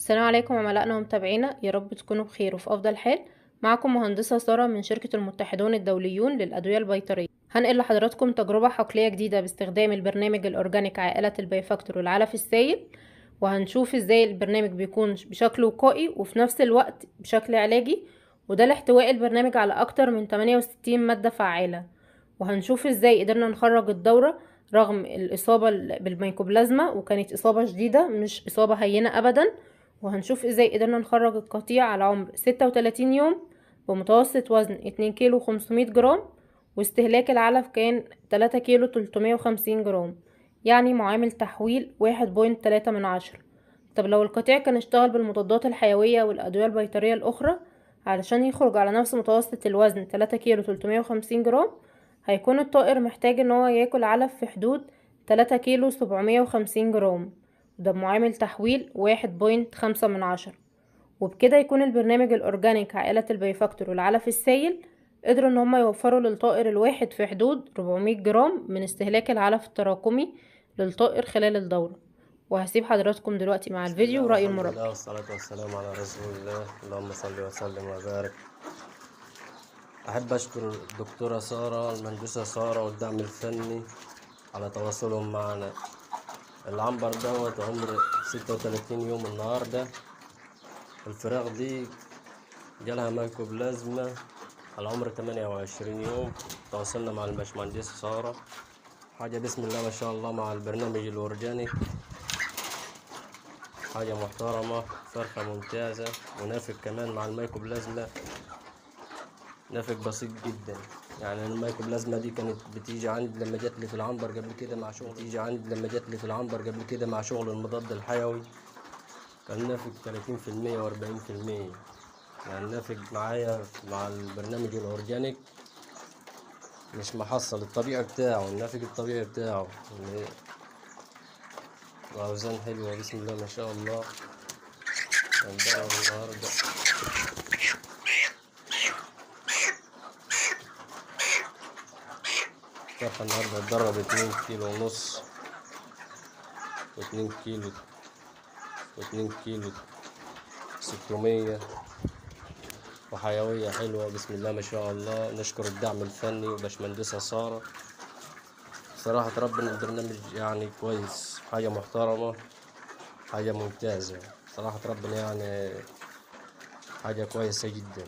السلام عليكم عملائنا ومتابعينا، يا رب تكونوا بخير وفي أفضل حال. معكم مهندسة سارة من شركة المتحدون الدوليون للأدوية البيطرية. هنقل لحضراتكم تجربة حقلية جديدة باستخدام البرنامج الأورجانيك عائلة البيفاكتور والعلف السائل، وهنشوف ازاي البرنامج بيكون بشكل وقائي وفي نفس الوقت بشكل علاجي، وده لاحتواء البرنامج على أكتر من 68 مادة فعالة. وهنشوف ازاي قدرنا نخرج الدورة رغم الإصابة بالميكوبلازما، وكانت إصابة شديدة مش إصابة هينة أبدا. وهنشوف ازاي قدرنا نخرج القطيع على عمر 36 يوم بمتوسط وزن 2 كيلو 500 جرام، واستهلاك العلف كان 3 كيلو 350 جرام، يعني معامل تحويل 1.3 من 10. طب لو القطيع كان اشتغل بالمضادات الحيوية والأدوية البيطرية الأخرى علشان يخرج على نفس متوسط الوزن 3 كيلو 350 جرام، هيكون الطائر محتاج ان هو ياكل علف في حدود 3 كيلو 750 جرام، ده بمعامل تحويل 1.5 من 10. وبكده يكون البرنامج الأورجانيك عائلة البيفاكتور والعلف السائل قدروا ان هم يوفروا للطائر الواحد في حدود 400 جرام من استهلاك العلف التراكمي للطائر خلال الدورة. وهسيب حضراتكم دلوقتي مع بسم الله الفيديو ورأي والحمد المربي. لله والصلاة والسلام على رسول الله، اللهم صل وسلم وبارك. أحب أشكر الدكتورة سارة، المهندسة سارة، والدعم الفني على تواصلهم معنا. العنبر دوت عمر 36 يوم النهاردة. الفراخ دي جالها مايكوبلازما على عمر 28 يوم. تواصلنا مع الباشمهندسة سارة، حاجة بسم الله ما شاء الله مع البرنامج الأورجانيك، حاجة محترمة، فرخة ممتازة، ونافق كمان مع المايكوبلازما، نافق بسيط جدا. يعني المايكوبلازما دي كانت بتيجي عندي لما جات لي في العنبر قبل كده مع شغل المضاد الحيوي، كان نافق 30% و40%. يعني نافق معايا مع البرنامج الأورجانيك مش محصل الطبيعي بتاعه، النافق الطبيعي بتاعه يعني وأوزان حلوة بسم الله ما شاء الله. هنضرب النهاردة الفرخة النهاردة اتدرب 2 كيلو ونص و2 كيلو 600، وحيوية حلوة بسم الله ما شاء الله. نشكر الدعم الفني وباشمهندسة سارة. صراحة ربنا البرنامج يعني كويس، حاجة محترمة، حاجة ممتازة، صراحة ربنا يعني حاجة كويسة جدا.